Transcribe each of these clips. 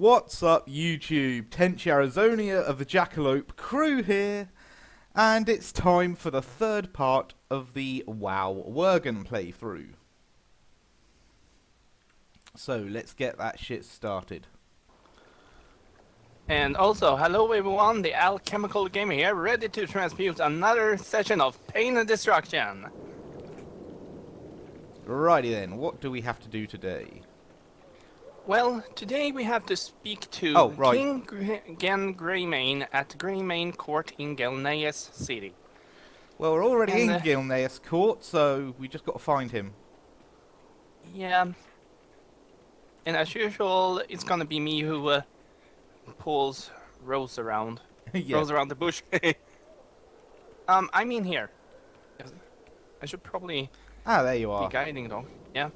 What's up, YouTube? Tenchi Arizonia of the Dracolope crew here, and it's time for the third part of the WoW Worgen playthrough. So let's get that shit started. And also, hello everyone, the Alchemical Gamer here, ready to transmute another session of pain and destruction. Righty then, what do we have to do today? Well, today we have to speak to King Greymane at Greymane Court in Gilneas City. Well, we're already in And, Gilneas Court, so we just got to find him. Yeah. And as usual, it's gonna be me who pulls Rose around. Yeah. Rose around the bush. I'm in here. I should probably Ah, there you be are. guiding though. Yeah.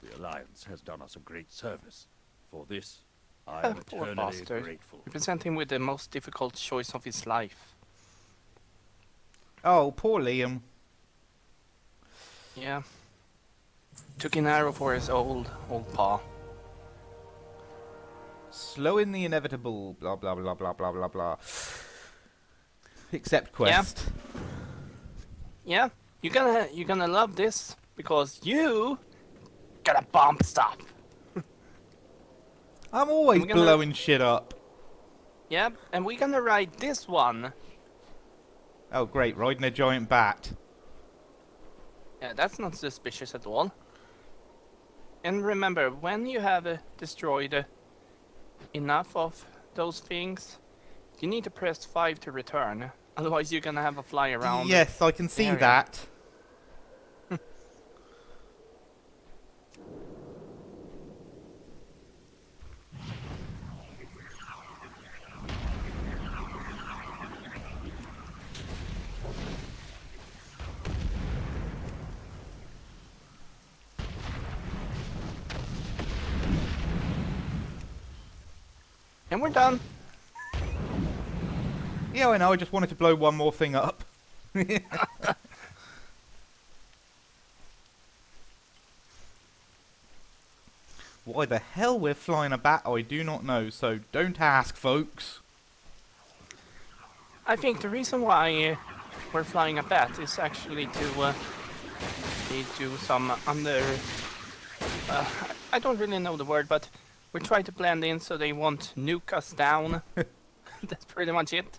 The Alliance has done us a great service. For this, I am Poor eternally bastard. grateful. We present him with the most difficult choice of his life. Oh, poor Liam. Yeah. Took an arrow for his old paw. Slow in the inevitable, blah blah blah blah blah blah blah. Accept quest. Yeah, you're gonna love this because you got a bomb stop. I'm always We're gonna- blowing shit up. Yeah, and we're gonna ride this one. Oh great, riding a giant bat. Yeah, that's not suspicious at all. And remember, when you have destroyed enough of those things, you need to press 5 to return. Otherwise, you're gonna have a fly around. Yes, I can see area. that. And we're done. Yeah, I know, I just wanted to blow one more thing up. Why the hell we're flying a bat, I do not know, so don't ask, folks. I think the reason why we're flying a bat is actually to do some under... I don't really know the word, but we try to blend in so they won't nuke us down. That's pretty much it.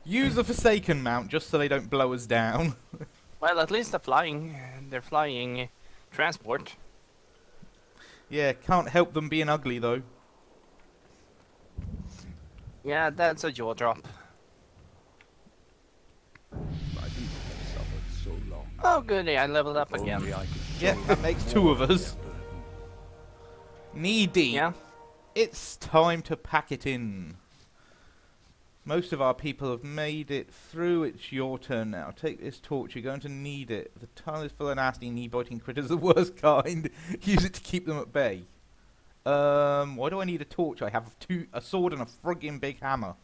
Use the Forsaken mount just so they don't blow us down. Well, at least they're flying transport. Yeah, can't help them being ugly though. Yeah, that's a jaw drop. My people have suffered so long. Oh goody, I leveled up Only again. I could Yeah, show that makes them two of more us. their burden. Knee deep. Yeah. It's time to pack it in. Most of our people have made it through. It's your turn now. Take this torch. You're going to need it. The tunnel is full of nasty knee-biting critters of the worst kind. Use it to keep them at bay. Why do I need a torch? I have a sword and a friggin' big hammer.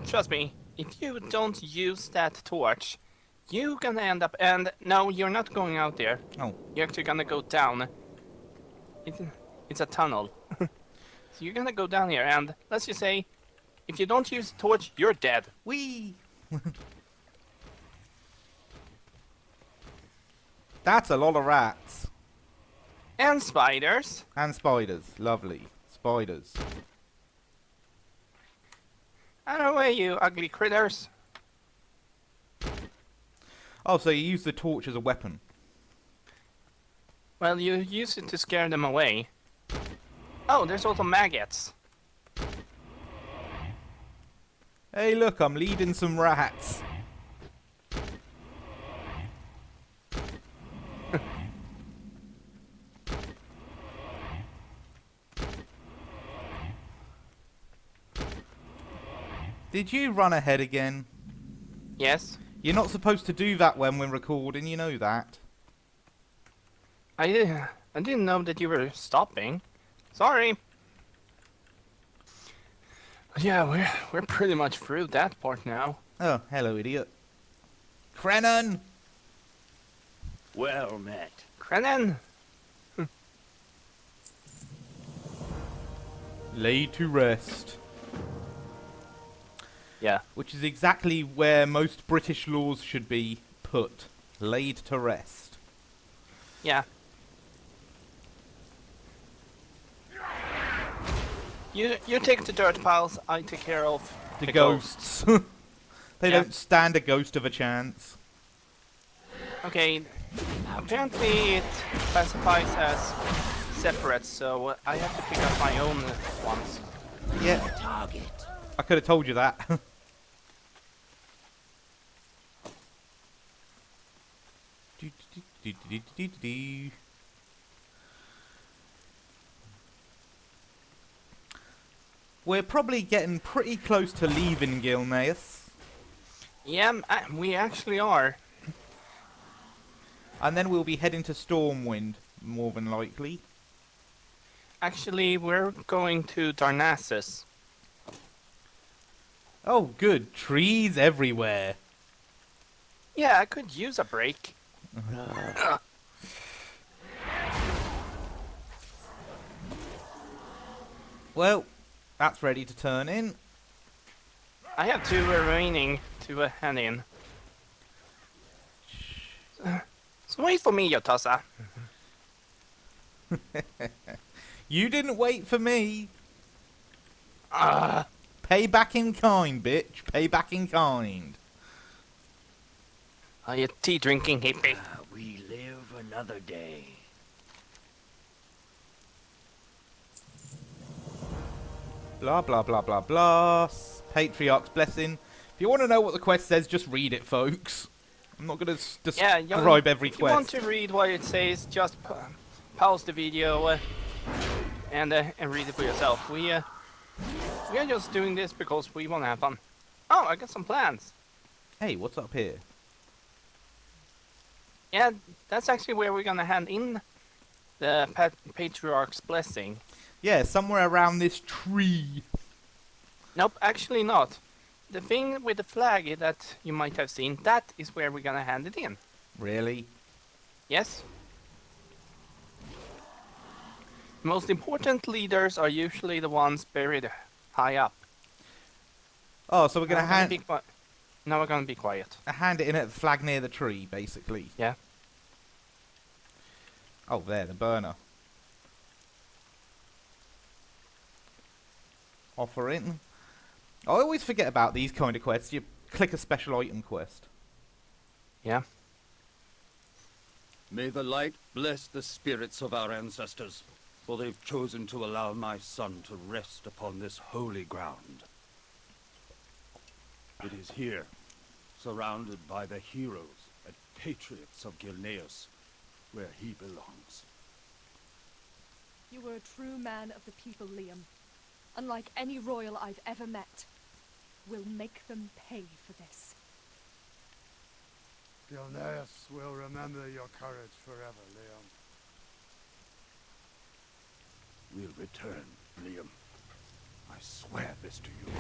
Trust me, if you don't use that torch, you're gonna end up... And no, you're not going out there. Oh. You're actually gonna go down. It's a tunnel. So you're gonna go down here, and let's just say, if you don't use the torch, you're dead. Whee! That's a lot of rats. And spiders. And spiders. Lovely. Spiders. Out of the way, you ugly critters. Oh, so you use the torch as a weapon. Well, you use it to scare them away. Oh, there's also maggots. Hey, look, I'm leading some rats. Did you run ahead again? Yes. You're not supposed to do that when we're recording, you know that. I didn't know that you were stopping. Sorry. But yeah, we're pretty much through that part now. Oh, hello, idiot. Krenan! Well met. Krenan! Laid to rest. Yeah. Which is exactly where most British laws should be put. Laid to rest. Yeah. You take the dirt piles, I take care of The ghosts. They Yeah. don't stand a ghost of a chance. Okay. Apparently it classifies as separate, so I have to pick up my own ones. Yeah. Target. I could have told you that. We're probably getting pretty close to leaving Gilneas. Yeah, we actually are. And then we'll be heading to Stormwind, more than likely. Actually, we're going to Darnassus. Oh, good. Trees everywhere. Yeah, I could use a break. Well, that's ready to turn in. I have 2 remaining to hand in. So wait for me, Yotasa. You didn't wait for me. Ah, Pay back in kind, bitch. Pay back in kind. are you tea drinking hippie? We live another day. Blah, blah, blah, blah, blah. Patriarch's blessing. If you want to know what the quest says, just read it, folks. I'm not going to Yeah, describe every if you want quest. to read what it says, just pause the video and read it for yourself. We are just doing this because we want to have fun. Oh, I got some plans. Hey, what's up here? Yeah, that's actually where we're gonna hand in the Patriarch's blessing. Yeah, somewhere around this tree. Nope, actually not. The thing with the flag that you might have seen, that is where we're gonna hand it in. Really? Yes? Most important leaders are usually the ones buried high up. Oh, so we're going to Now we're gonna be quiet. hand it in at the flag near the tree, basically. Yeah. Oh, there, the burner. Offer in. I always forget about these kind of quests. You click a special item quest. Yeah. May the light bless the spirits of our ancestors, for they've chosen to allow my son to rest upon this holy ground. It is here, surrounded by the heroes and patriots of Gilneas, where he belongs. You were a true man of the people, Liam. Unlike any royal I've ever met. We'll make them pay for this. Gilneas will remember your courage forever, Liam. We'll return, Liam. I swear this to you.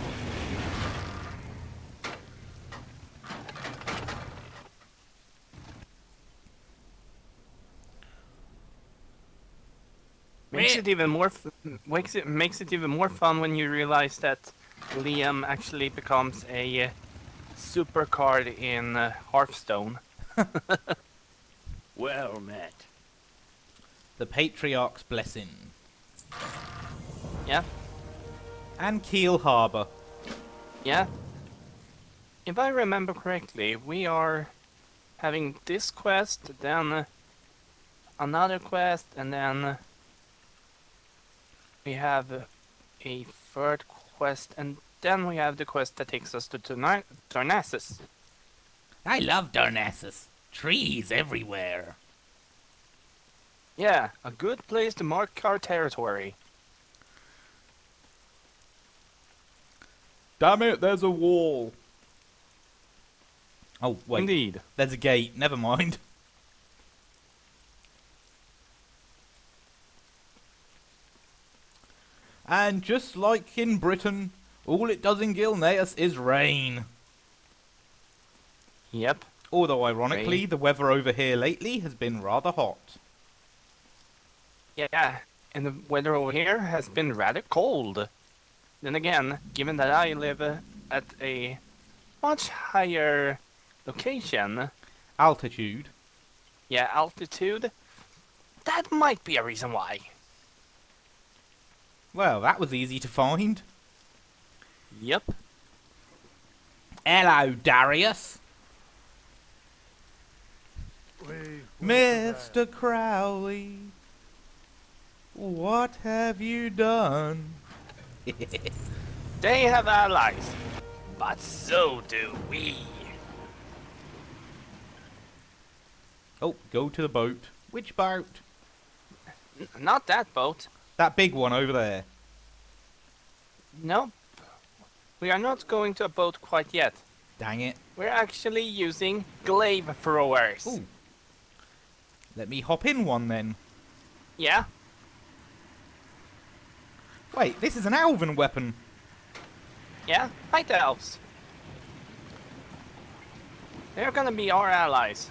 Makes it even more makes it even more fun when you realize that Liam actually becomes a super card in Hearthstone. Well met. The Patriarch's blessing. Yeah, And Keel Harbour. yeah. If I remember correctly, we are having this quest, then another quest, and then we have a third quest, and then we have the quest that takes us to Darnassus. I love Darnassus. Trees everywhere. Yeah, a good place to mark our territory. Damn it, there's a wall. Oh, wait. Indeed. There's a gate. Never mind. And just like in Britain, all it does in Gilneas is rain. Yep. Although, ironically, Rain. the weather over here lately has been rather hot. Yeah, and the weather over here has been rather cold. Then again, given that I live at a much higher location, Altitude. yeah, altitude, that might be a reason why. Well, that was easy to find. Yep. Hello, Darius. We Mr. Crowley, what have you done? They have allies, but so do we. Oh, go to the boat. Which boat? Not that boat. That big one over there. Nope. We are not going to a boat quite yet. Dang it. We're actually using glaive throwers. Ooh. Let me hop in one then. Yeah? Wait, this is an elven weapon. Yeah? Night elves. They're gonna be our allies.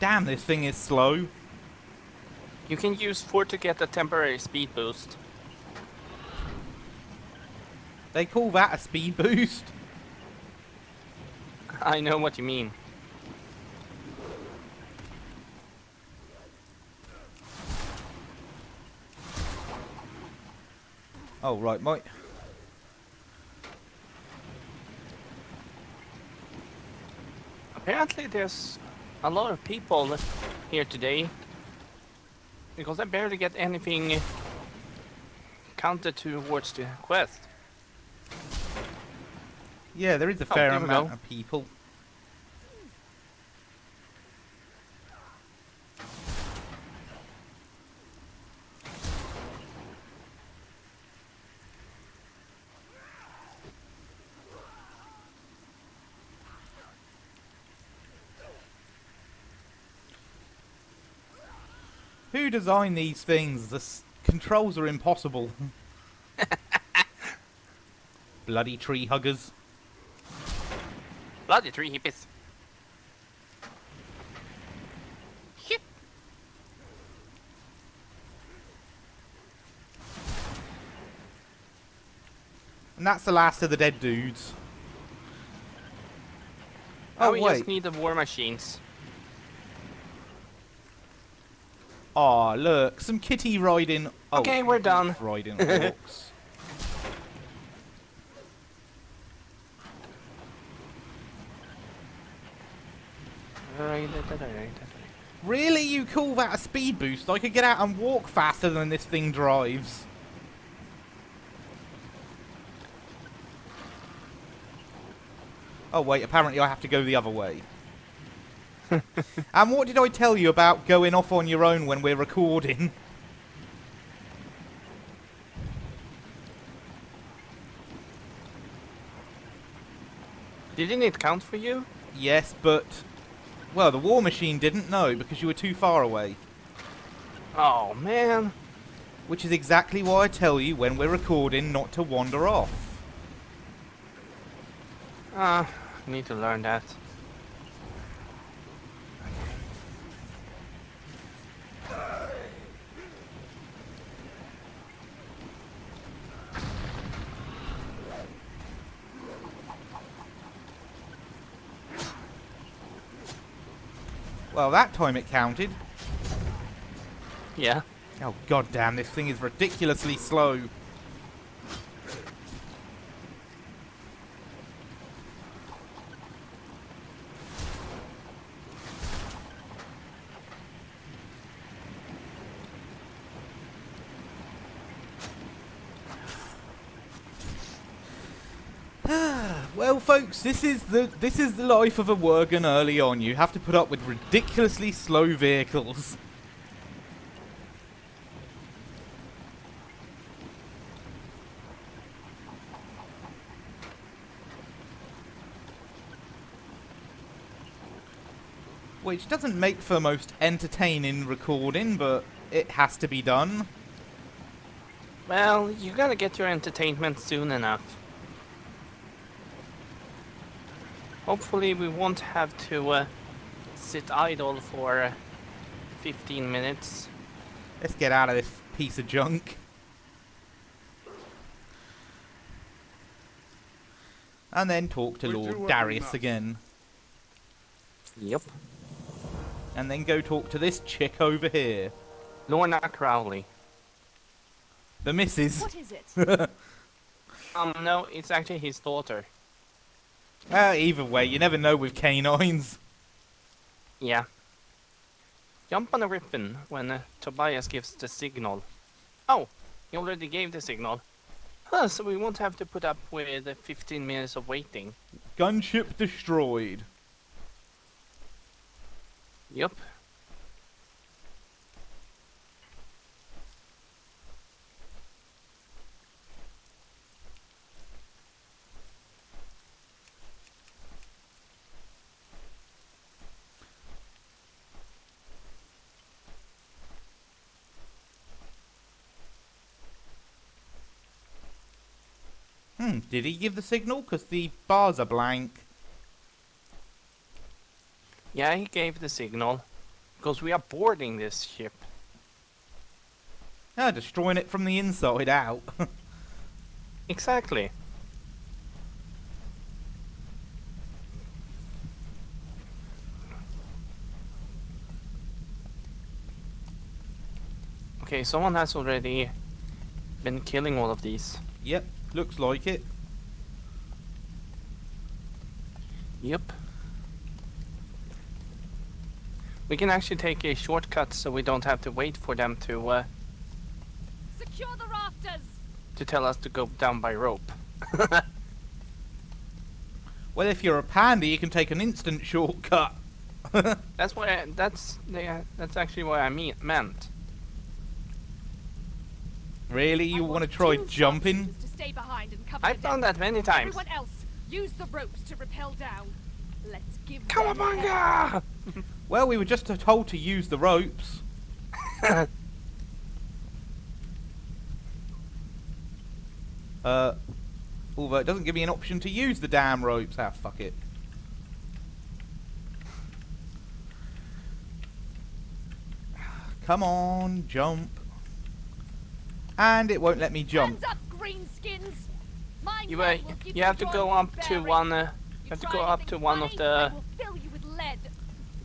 Damn, this thing is slow. You can use 4 to get a temporary speed boost. They call that a speed boost? I know what you mean. Oh, right, Mike. Apparently there's a lot of people here today. Because I barely get anything counted towards the quest. Yeah, there is a Oh, fair there we amount go. of people. Who designed these things? The controls are impossible. Bloody tree huggers. Bloody tree hippies. Shit. And that's the last of the dead dudes. Now Oh, we wait. just need the war machines. Aw, look. Some kitty riding... Oh, Okay, we're done. riding orcs. Really? You call that a speed boost? I could get out and walk faster than this thing drives. Oh wait, apparently I have to go the other way. And what did I tell you about going off on your own when we're recording? Didn't it count for you? Yes, but... Well, the war machine didn't know because you were too far away. Oh man. Which is exactly why I tell you when we're recording not to wander off. Need to learn that. Well, that time it counted. Yeah. Oh goddamn, this thing is ridiculously slow. Well, folks, this is the life of a Worgen early on. You have to put up with ridiculously slow vehicles. Which doesn't make for most entertaining recording, but it has to be done. Well, you gotta get your entertainment soon enough. Hopefully we won't have to sit idle for 15 minutes. Let's get out of this piece of junk. And then talk to We do Lord what we Darius must. again. Yep. And then go talk to this chick over here. Lorna Crowley. The missus. What is it? No, it's actually his daughter. Either way, you never know with canines. Yeah. Jump on a ribbon when Tobias gives the signal. Oh, he already gave the signal. So we won't have to put up with 15 minutes of waiting. Gunship destroyed. Yep. Did he give the signal? Because the bars are blank. Yeah, he gave the signal. Because we are boarding this ship. Destroying it from the inside out. Exactly. Okay, someone has already been killing all of these. Yep, looks like it. Yep. We can actually take a shortcut so we don't have to wait for them to Secure the rafters! tell us to go down by rope. Well, if you're a panda, you can take an instant shortcut. That's what that's actually what I meant. Really? You want to try jumping? To stay behind and cover I've the done deck. that many times. Everyone else, use the ropes to rappel down. Let's give them hell. Cowabunga! Well, we were just told to use the ropes. Although it doesn't give me an option to use the damn ropes. Ah, fuck it. Come on, jump. And it won't let me jump. Hands up, greenskins! Mine You men will give you have to joy go and up to bearing. one. You You have to try go up anything to one of funny, I the will fill you with lead.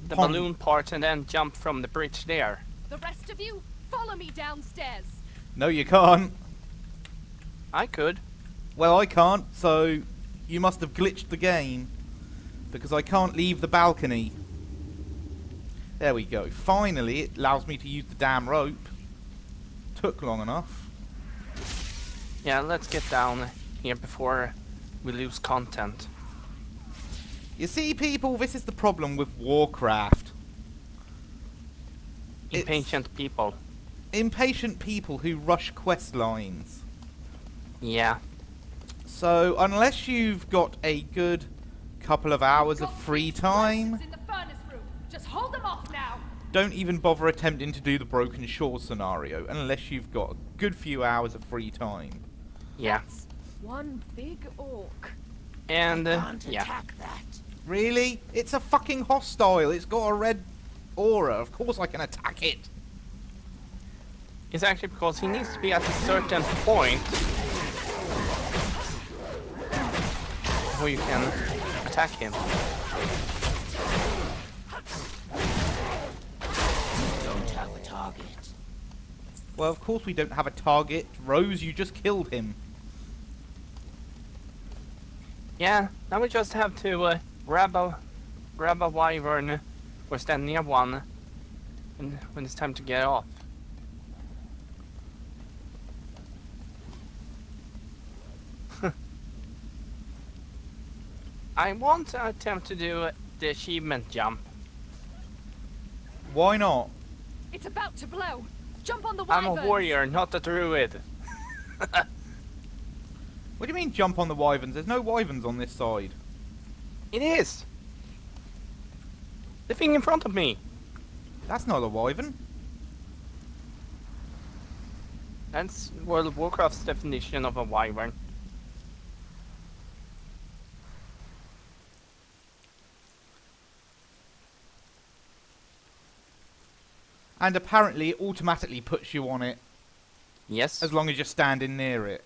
balloon parts and then jump from the bridge there. The rest of you, follow me downstairs. No, you can't. I could. Well, I can't, so you must have glitched the game. Because I can't leave the balcony. There we go. Finally, it allows me to use the damn rope. Took long enough. Yeah, let's get down here before we lose content. You see, people, this is the problem with Warcraft. It's Impatient people. impatient people who rush quest lines. Yeah. So, unless you've got a good couple of hours of Got free three time, explosives in the furnace room. Just hold them off now. don't even bother attempting to do the Broken Shore scenario, unless you've got a good few hours of free time. Yeah. That's one big orc. And yeah. Really? It's a fucking hostile. It's got a red aura. Of course I can attack it. It's actually because he needs to be at a certain point before you can attack him. Don't have a target. Well, of course we don't have a target. Rose, you just killed him. Yeah, now we just have to grab a wyvern or stand near one and when it's time to get off. I want to attempt to do the achievement jump. Why not? It's about to blow. Jump on the I'm a wyverns. warrior, not a druid. What do you mean jump on the wyverns? There's no wyverns on this side. It is! The thing in front of me. That's not a wyvern. That's World of Warcraft's definition of a wyvern. And apparently it automatically puts you on it Yes. as long as you're standing near it.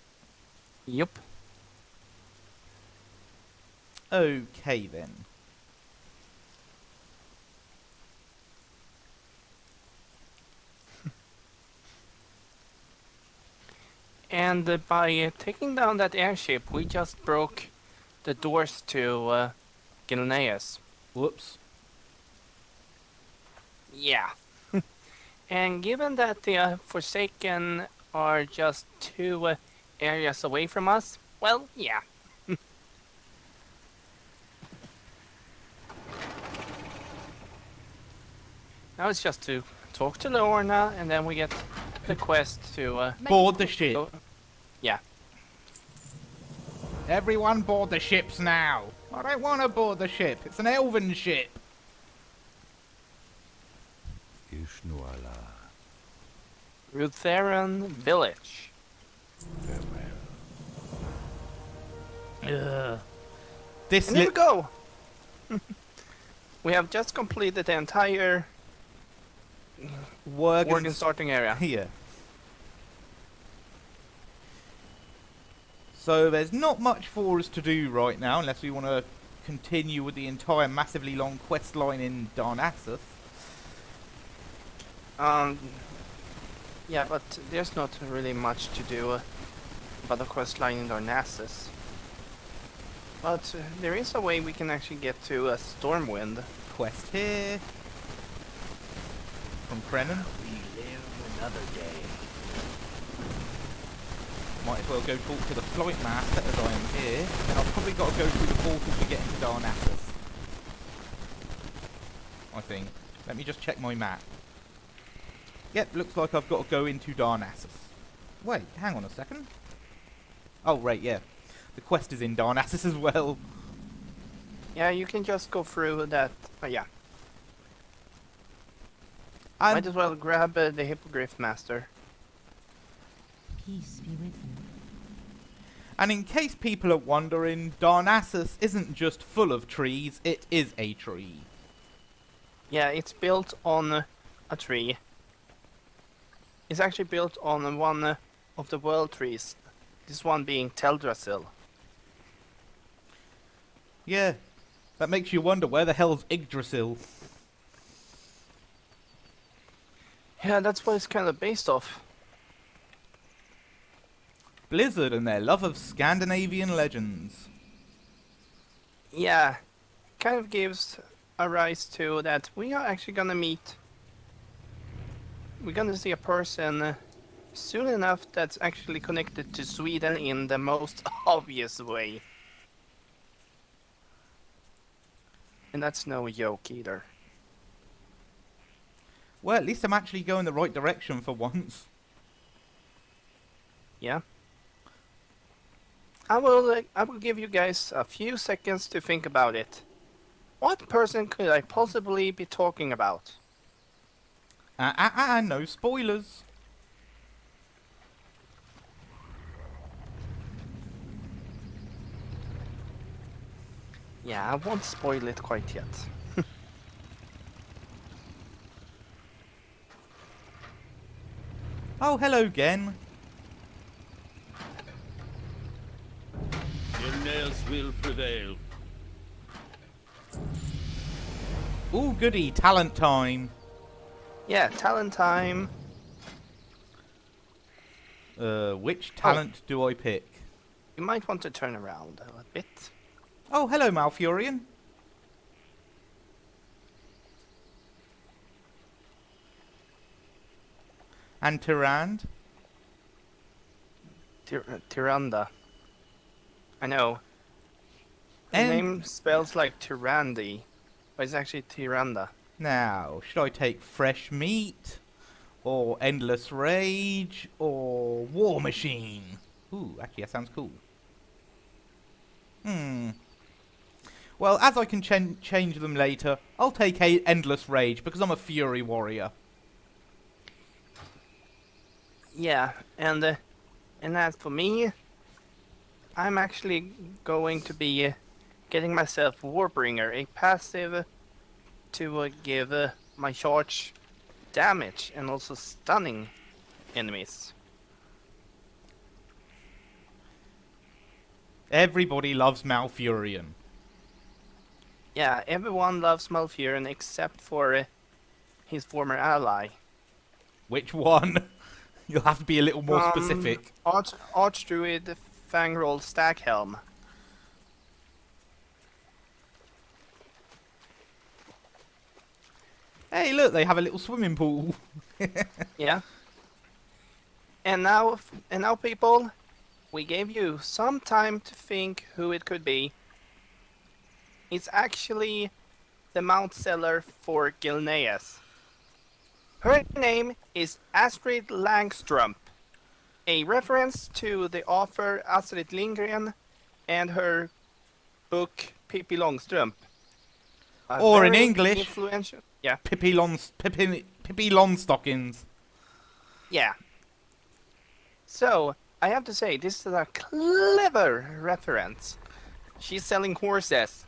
Yup. Okay then. And by taking down that airship, we just broke the doors to Gilneas. Whoops. Yeah. And given that the Forsaken are just 2 areas away from us, well, yeah. Now it's just to talk to Lorna, and then we get the quest to Board the ship. go. Yeah. Everyone board the ships now. I don't want to board the ship. It's an elven ship. Ishnuala, Rutheran Village. farewell. This And there we go! We have just completed the entire Worgen Worgen starting area. here. So there's not much for us to do right now unless we want to continue with the entire massively long quest line in Darnassus. Yeah, but there's not really much to do about the quest line in Darnassus. But there is a way we can actually get to Stormwind. Quest here. From Krenan. We live another day. Might as well go talk to the flight master as I am here. And I've probably got to go through the portal to get into Darnassus. I think. Let me just check my map. Yep, looks like I've got to go into Darnassus. Wait, hang on a second. Oh, right, yeah. The quest is in Darnassus as well. Yeah, you can just go through that. Yeah, And might as well grab the Hippogriff Master. Peace be with you. And in case people are wondering, Darnassus isn't just full of trees, it is a tree. Yeah, it's built on a tree. It's actually built on one of the world trees. This one being Teldrassil. Yeah, that makes you wonder where the hell's Yggdrasil? Yeah, that's what it's kind of based off. Blizzard and their love of Scandinavian legends. Yeah, kind of gives a rise to that we are actually gonna meet. We're gonna see a person soon enough that's actually connected to Sweden in the most obvious way. And that's no joke either. Well, at least I'm actually going the right direction for once. Yeah. I will give you guys a few seconds to think about it. What person could I possibly be talking about? No spoilers. Yeah, I won't spoil it quite yet. Oh, hello again. Gilneas will prevail. Ooh, goody, talent time. Yeah, talent time. Which talent do I pick? You might want to turn around a bit. Oh, hello, Malfurion. And Tyrande. Tyrande. I know. The And name spells like Tyrande, but it's actually Tyrande. now, should I take Fresh Meat? Or Endless Rage? Or War Machine? Ooh, actually that sounds cool. Well, as I can change them later, I'll take Endless Rage because I'm a Fury Warrior. Yeah, and as for me, I'm actually going to be getting myself Warbringer, a passive to give my charge damage and also stunning enemies. Everybody loves Malfurion. Yeah, everyone loves Malfurion except for his former ally. Which one? You'll have to be a little more specific. Archdruid Fangroll Stackhelm. Hey, look, they have a little swimming pool. Yeah. And now, people, we gave you some time to think who it could be. It's actually the Mount Seller for Gilneas. Her name is Astrid Langstrump, a reference to the author Astrid Lindgren and her book Pippi Longstrump. Or in Very English, influential. Yeah. Pippi Longstockings. Yeah. So, I have to say, this is a clever reference. She's selling horses.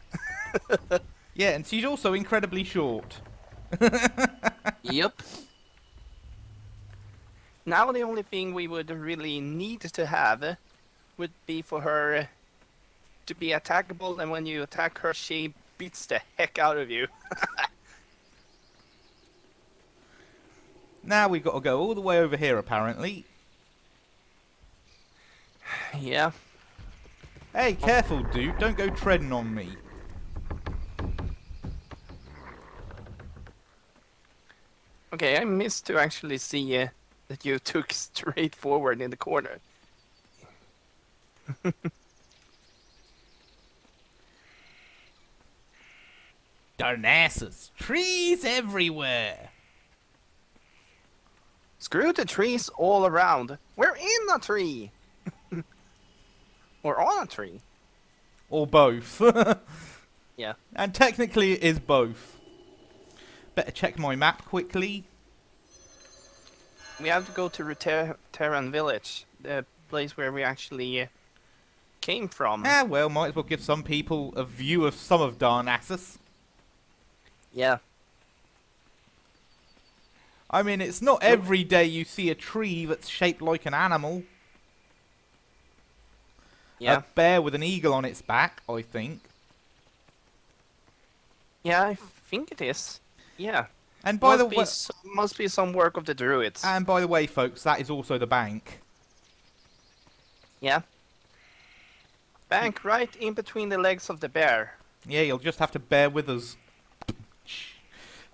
Yeah, and she's also incredibly short. Yep. Now the only thing we would really need to have would be for her to be attackable, and when you attack her, she beats the heck out of you. Now we've got to go all the way over here, apparently. Yeah. Hey, careful, dude. Don't go treading on me. Okay, I missed to actually see that you took straight forward in the corner. Darnassus. Trees everywhere. Screw the trees all around. We're in a tree. Or on a tree. Or both. Yeah. And technically it is both. Better check my map quickly. We have to go to Terran Village, the place where we actually came from. Ah, well, might as well give some people a view of some of Darnassus. Yeah. I mean, it's not every day you see a tree that's shaped like an animal. Yeah. A bear with an eagle on its back, I think. Yeah, I think it is. Yeah. And by the Must be way, must be some work of the druids. and by the way, folks, that is also the bank. Yeah. Bank right in between the legs of the bear. Yeah, you'll just have to bear with us.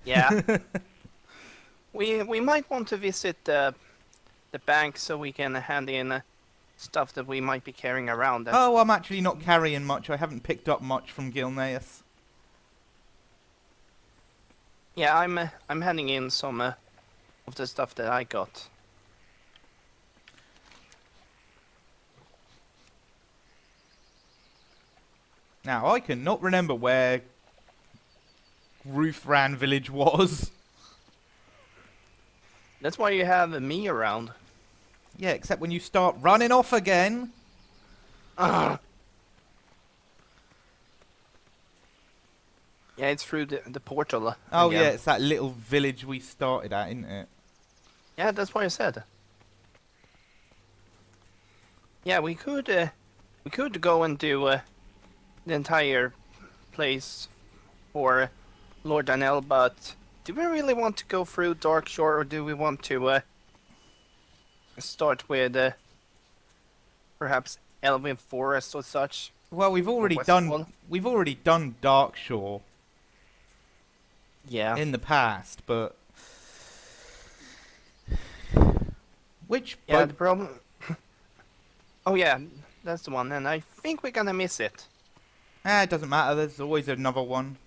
Yeah. we might want to visit the bank so we can hand in stuff that we might be carrying around. Oh, I'm actually not carrying much. I haven't picked up much from Gilneas. Yeah, I'm handing in some of the stuff that I got. Now, I cannot remember where Roofran Village was. That's why you have me around. Yeah, except when you start running off again. Ugh. Yeah, it's through the portal. Oh again. yeah, it's that little village we started at, isn't it? Yeah, that's what I said. Yeah, we could go and do the entire place for Lord Danel, but do we really want to go through Darkshore, or do we want to start with perhaps Elven Forest or such? Well, we've already Westfall. done Darkshore Yeah. in the past, but which Yeah, the problem. Oh yeah, that's the one, and I think we're gonna miss it. it doesn't matter. There's always another one.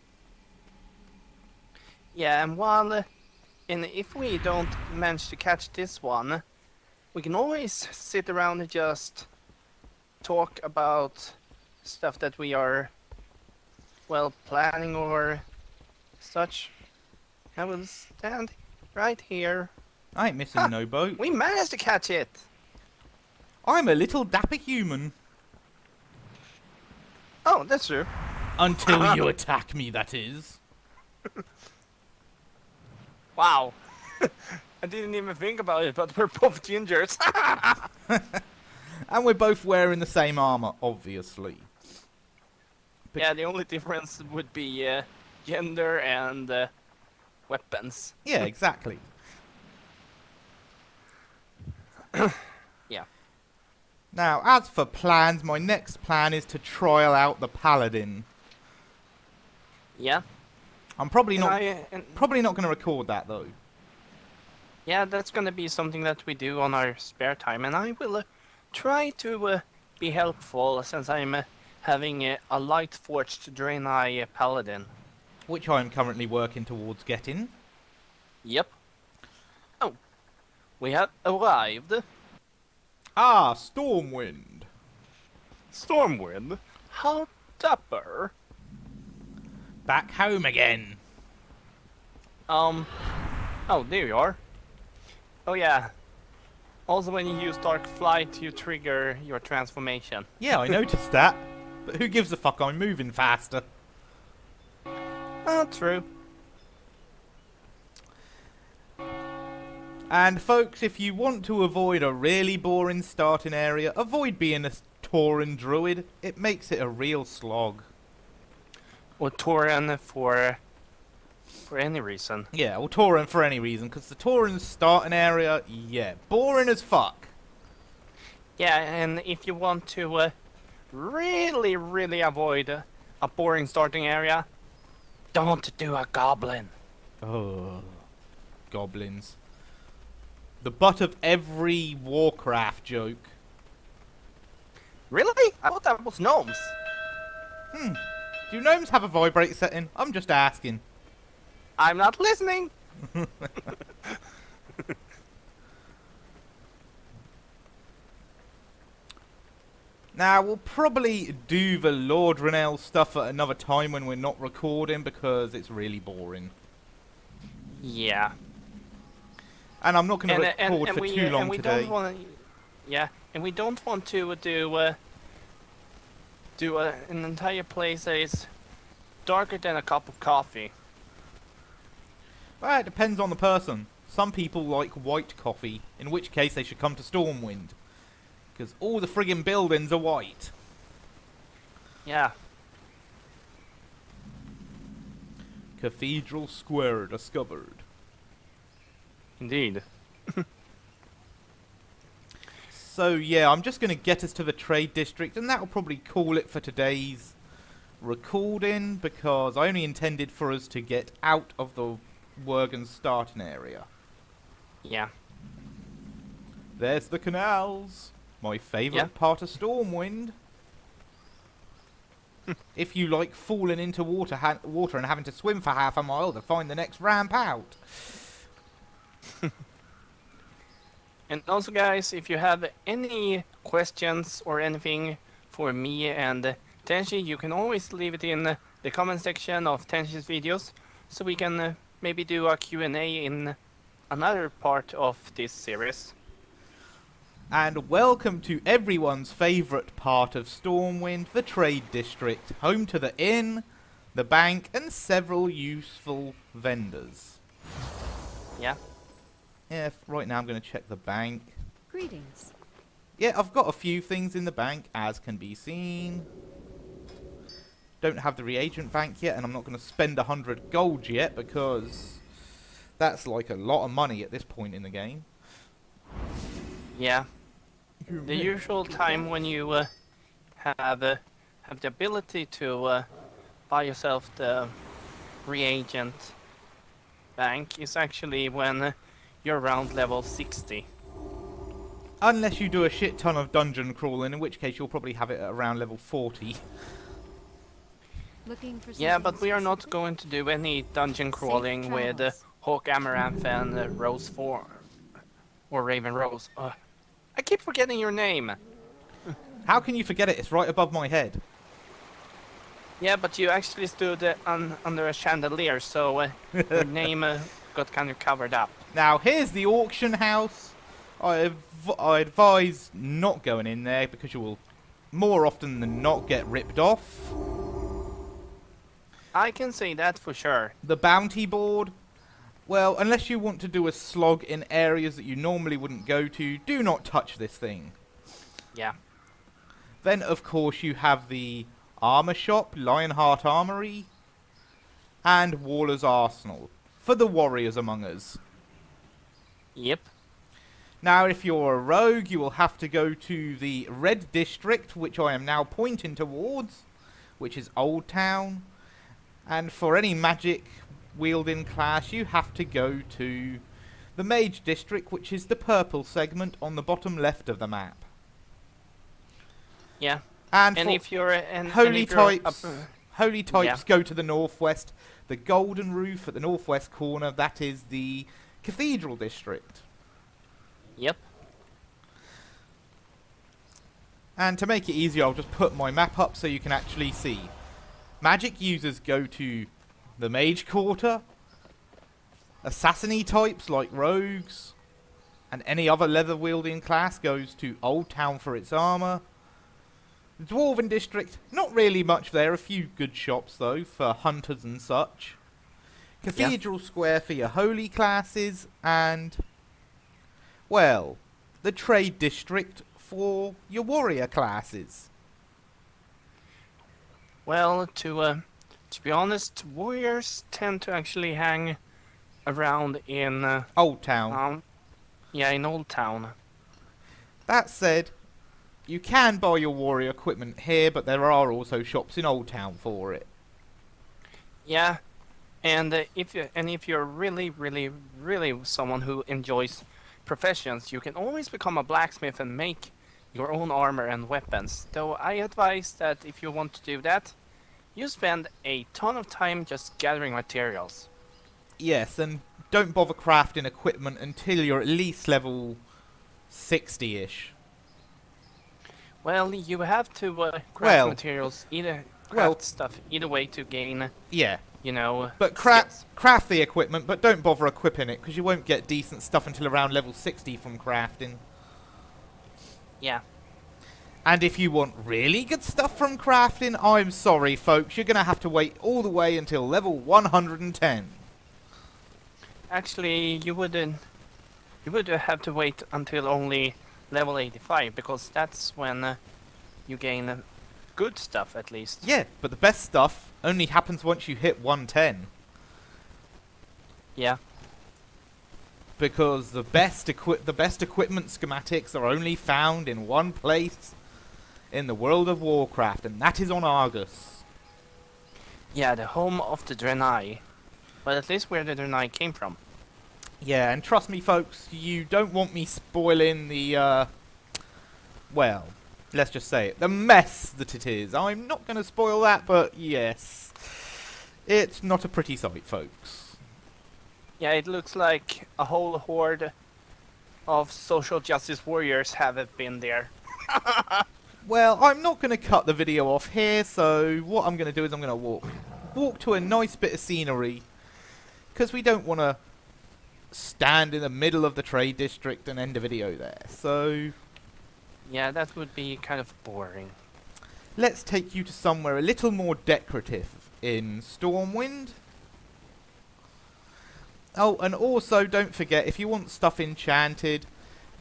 Yeah, and and if we don't manage to catch this one, we can always sit around and just talk about stuff that we are, well, planning or such. I will stand right here I ain't missing no boat. We managed to catch it. I'm a little dapper human. Oh, that's true. Until you attack me, that is. Wow. I didn't even think about it, but we're both gingers. And we're both wearing the same armor, obviously. Yeah, the only difference would be gender and weapons. Yeah, exactly. Yeah. Now, as for plans, my next plan is to trial out the paladin. Yeah. I'm probably not And going to record that though. yeah, that's gonna be something that we do on our spare time, and I will try to be helpful since I'm having a light forged Draenei paladin. Which I'm currently working towards getting. Yep. Oh, we have arrived. Ah, Stormwind. Stormwind, how dapper. Back home again. Oh, there you are. Oh yeah. Also, when you use Dark Flight, you trigger your transformation. Yeah, I noticed that. But who gives a fuck? I'm moving faster. Oh, true. And folks, if you want to avoid a really boring starting area, avoid being a Tauren druid. It makes it a real slog. Or Tauren for any reason. Yeah, or Tauren for any reason, because the Tauren starting area, yeah, boring as fuck. Yeah, and if you want to really, really avoid a boring starting area, don't do a goblin. Oh, goblins. The butt of every Warcraft joke. Really? I thought that was gnomes. Do gnomes have a vibrate setting? I'm just asking. I'm not listening. Now, we'll probably do the Lord Renell stuff at another time when we're not recording because it's really boring. Yeah. And I'm not going to record for too long today. Don't wanna, yeah, and we don't want to do an entire place that is darker than a cup of coffee. Well, it depends on the person. Some people like white coffee, in which case they should come to Stormwind. Because all the friggin' buildings are white. Yeah. Cathedral Square discovered. Indeed. So yeah, I'm just going to get us to the trade district, and that'll probably call it for today's recording, because I only intended for us to get out of the Worgen starting area. Yeah. There's the canals. My favourite part of Stormwind. If you like falling into water and having to swim for half a mile to find the next ramp out. And also, guys, if you have any questions or anything for me and Tenshi, you can always leave it in the comment section of Tenshi's videos, so we can maybe do a Q&A in another part of this series. And welcome to everyone's favourite part of Stormwind, the Trade District, home to the inn, the bank, and several useful vendors. Yeah. Yeah, right now I'm going to check the bank. Greetings. Yeah, I've got a few things in the bank, as can be seen. Don't have the reagent bank yet, and I'm not going to spend 100 gold yet, because that's like a lot of money at this point in the game. Yeah. The usual time when you have the ability to buy yourself the reagent bank is actually when you're around level 60. Unless you do a shit ton of dungeon crawling, in which case you'll probably have it at around level 40. Looking for Yeah, but something we are not specific? going to do any dungeon crawling with travels. Hawk Amaranth and Rose 4. Or Raven Rose. I keep forgetting your name. How can you forget it? It's right above my head. Yeah, but you actually stood under a chandelier, so your name got kind of covered up. Now, here's the auction house. I advise not going in there because you will more often than not get ripped off. I can say that for sure. The bounty board. Well, unless you want to do a slog in areas that you normally wouldn't go to, do not touch this thing. Yeah. Then, of course, you have the armor shop, Lionheart Armory, and Waller's Arsenal, for the warriors among us. Yep. Now, if you're a rogue, you will have to go to the Red District, which I am now pointing towards, which is Old Town. And for any magic wielding class, you have to go to the Mage District, which is the purple segment on the bottom left of the map. Yeah. And And for if you're holy if you're types, up, holy types yeah. go to the northwest. The golden roof at the northwest corner, that is the Cathedral District. Yep. And to make it easier, I'll just put my map up so you can actually see. Magic users go to the Mage Quarter. Assassin-y types like rogues and any other leather-wielding class goes to Old Town for its armor. The Dwarven District, not really much there. A few good shops, though, for hunters and such. Cathedral Square for your holy classes. And, well, the Trade District for your warrior classes. Well, to be honest, warriors tend to actually hang around in Old Town. yeah, in Old Town. That said, you can buy your warrior equipment here, but there are also shops in Old Town for it. Yeah, and if you're really someone who enjoys professions, you can always become a blacksmith and make your own armor and weapons. Though I advise that if you want to do that, you spend a ton of time just gathering materials. Yes, and don't bother crafting equipment until you're at least level 60-ish. Well, you have to craft Well, materials, craft well, stuff either way to gain, Yeah, you know, but skills. craft the equipment, but don't bother equipping it, because you won't get decent stuff until around level 60 from crafting. Yeah. And if you want really good stuff from crafting, I'm sorry, folks, you're going to have to wait all the way until level 110. Actually, you would have to wait until only level 85, because that's when you gain good stuff, at least. Yeah, but the best stuff only happens once you hit 110. Yeah. Because the best equipment schematics are only found in one place in the World of Warcraft, and that is on Argus. Yeah, the home of the Draenei. Well, at least where the Draenei came from. Yeah, and trust me, folks, you don't want me spoiling the, well, let's just say it, the mess that it is. I'm not going to spoil that, but yes, it's not a pretty sight, folks. Yeah, it looks like a whole horde of social justice warriors have been there. Well, I'm not going to cut the video off here, so what I'm going to do is I'm going to walk to a nice bit of scenery, because we don't want to stand in the middle of the trade district and end the video there. So Yeah, that would be kind of boring. let's take you to somewhere a little more decorative in Stormwind. Oh, and also don't forget, if you want stuff enchanted,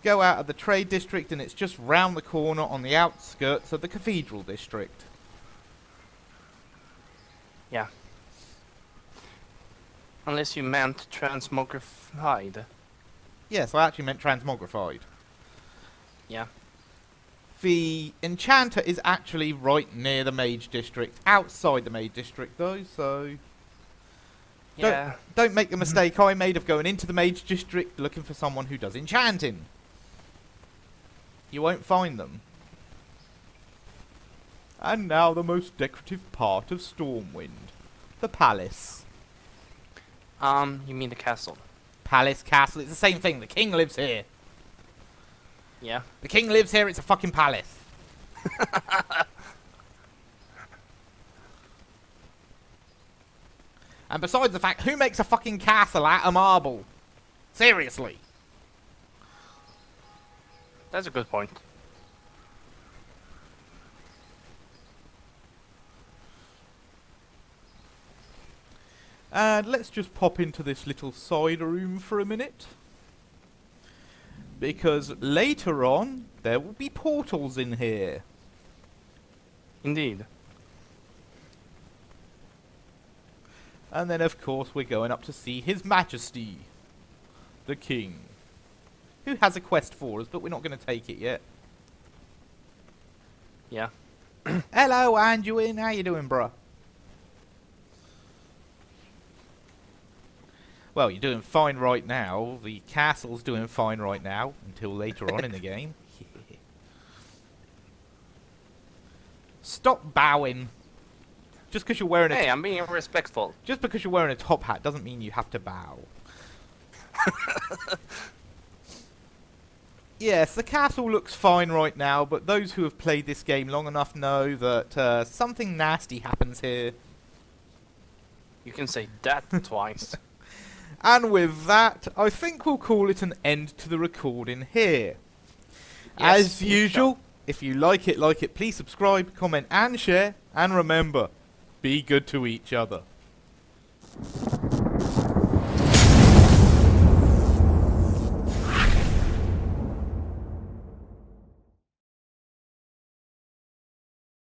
go out of the trade district and it's just round the corner on the outskirts of the cathedral district. Yeah. Unless you meant transmogrified. Yes, I actually meant transmogrified. Yeah. The enchanter is actually right near the mage district, outside the mage district though, so Yeah. don't make the mistake I made of going into the mage district looking for someone who does enchanting. You won't find them. And now the most decorative part of Stormwind. The palace. You mean the castle? Palace, castle, it's the same thing. The king lives here. Yeah. The king lives here, it's a fucking palace. And besides the fact, who makes a fucking castle out of marble? Seriously. That's a good point. And let's just pop into this little side room for a minute. Because later on, there will be portals in here. Indeed. And then, of course, we're going up to see His Majesty, the King, who has a quest for us, but we're not going to take it yet. Yeah. Hello, Anduin. How you doing, bruh? Well, you're doing fine right now. The castle's doing fine right now, until later on in the game. Stop bowing. Just because you're wearing a Hey, I'm being respectful. just because you're wearing a top hat doesn't mean you have to bow. Yes, the castle looks fine right now, but those who have played this game long enough know that something nasty happens here. You can say that twice. And with that, I think we'll call it an end to the recording here. Yes, As usual, if you like it, please subscribe, comment and share. And remember, be good to each other.